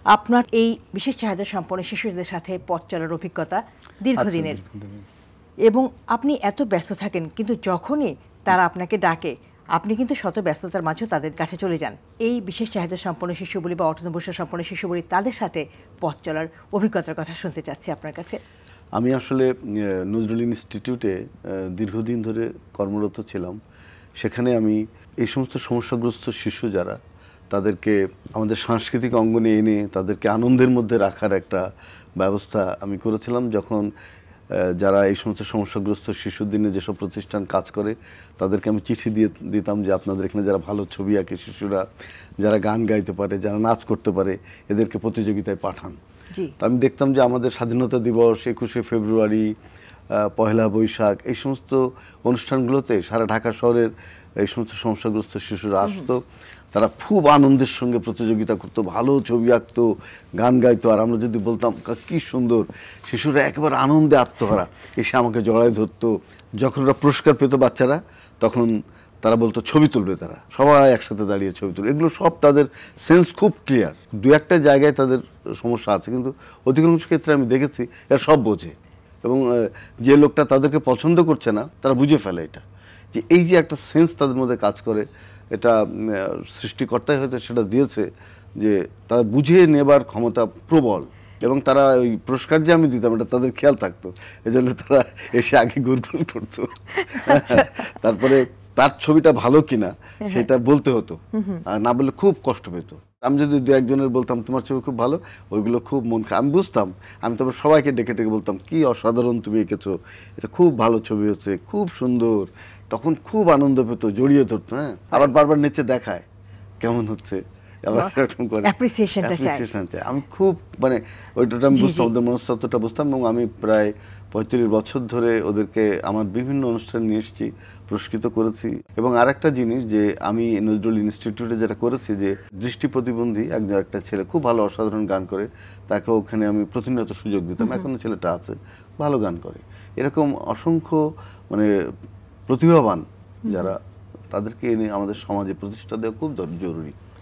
আপনার এই বিশেষ চাহিদা সম্পন্ন শিশুদের সাথে পথ চলার অভিজ্ঞতা দীর্ঘদিনের, এবং আপনি এত ব্যস্ত থাকেন, কিন্তু যখনই তারা আপনাকে ডাকে আপনি কিন্তু শত ব্যস্ততার মাঝেও তাদের কাছে চলে যান। এই বিশেষ চাহিদা সম্পন্ন শিশু বলি বা অটিজম বৈশিষ্ট্য সম্পন্ন শিশু বলি, তাদের সাথে পথ চলার অভিজ্ঞতার কথা শুনতে চাচ্ছি আপনার কাছে। আমি আসলে নজরুল ইনস্টিটিউটে দীর্ঘদিন ধরে কর্মরত ছিলাম। সেখানে আমি এই সমস্ত সমস্যাগ্রস্ত শিশু যারা, তাদেরকে আমাদের সাংস্কৃতিক অঙ্গনে এনে তাদেরকে আনন্দের মধ্যে রাখার একটা ব্যবস্থা আমি করেছিলাম। যখন যারা এই সমস্ত সমস্যাগ্রস্ত শিশুর দিনে যেসব প্রতিষ্ঠান কাজ করে তাদেরকে আমি চিঠি দিয়ে দিতাম যে আপনাদের এখানে যারা ভালো ছবি আঁকে শিশুরা, যারা গান গাইতে পারে, যারা নাচ করতে পারে, এদেরকে প্রতিযোগিতায় পাঠান। তো আমি দেখতাম যে আমাদের স্বাধীনতা দিবস, 21শে ফেব্রুয়ারি, পহেলা বৈশাখ, এই সমস্ত অনুষ্ঠানগুলোতে সারা ঢাকা শহরের এই সমস্ত সমস্যাগ্রস্ত শিশুরা আসতো। তারা খুব আনন্দের সঙ্গে প্রতিযোগিতা করতো, ভালো ছবি আঁকতো, গান গাইতো। আর আমরা যদি বলতাম কি সুন্দর, শিশুরা একেবারে আনন্দে আত্মহারা এসে আমাকে জড়ায় ধরতো। যখন ওরা পুরস্কার পেত বাচ্চারা, তখন তারা বলতো ছবি তুলবে, তারা সবাই একসাথে দাঁড়িয়ে ছবি তুলবে। এগুলো সব তাদের সেন্স খুব ক্লিয়ার। দু একটা জায়গায় তাদের সমস্যা আছে, কিন্তু অধিকাংশ ক্ষেত্রে আমি দেখেছি এরা সব বোঝে। এবং যে লোকটা তাদেরকে পছন্দ করছে না, তারা বুঝে ফেলে এটা, যে এই যে একটা সেন্স তাদের মধ্যে কাজ করে, এটা সৃষ্টিকর্তাই হয়তো সেটা দিয়েছে, যে তারা বুঝে নেবার ক্ষমতা প্রবল। এবং তারা ওই পুরস্কার যে আমি দিতাম এটা তাদের খেয়াল থাকতো, এজন্য তারা এসে আগে গুড়গুড় করতো। তারপরে তার ছবিটা ভালো কিনা সেটা বলতে হতো, আর না বললে খুব কষ্ট পেত। আমি যদি দু একজনের বলতাম তোমার ছবি খুব ভালো, ওইগুলো খুব মন আমি বুঝতাম। আমি তবে সবাইকে ডেকে ডেকে বলতাম কি অসাধারণ তুমি এঁকেছো, এটা খুব ভালো ছবি হচ্ছে, খুব সুন্দর। তখন খুব আনন্দ পেত, জড়িয়ে ধরতো। হ্যাঁ, আবার বারবার নিচে দেখায় কেমন হচ্ছে, আমি খুব মানে ওইটা আমি বুঝতাম, ওদের মনস্তত্ত্বটা বুঝতাম। এবং আমি প্রায় 35 বছর ধরে ওদেরকে আমার বিভিন্ন অনুষ্ঠানে নিয়ে এসেছি, পুরস্কৃত করেছি। এবং আরেকটা জিনিস যে আমি নজরুল ইনস্টিটিউটে যেটা করেছি, যে দৃষ্টি প্রতিবন্ধী একটা ছেলে খুব ভালো অসাধারণ গান করে, তাকে ওখানে আমি প্রতিনিয়ত সুযোগ দিতাম। এখনো ছেলেটা আছে, ভালো গান করে। এরকম অসংখ্য মানে প্রতিভাবান যারা, তাদেরকে এনে আমাদের সমাজে প্রতিষ্ঠা দেওয়া খুব জরুরি।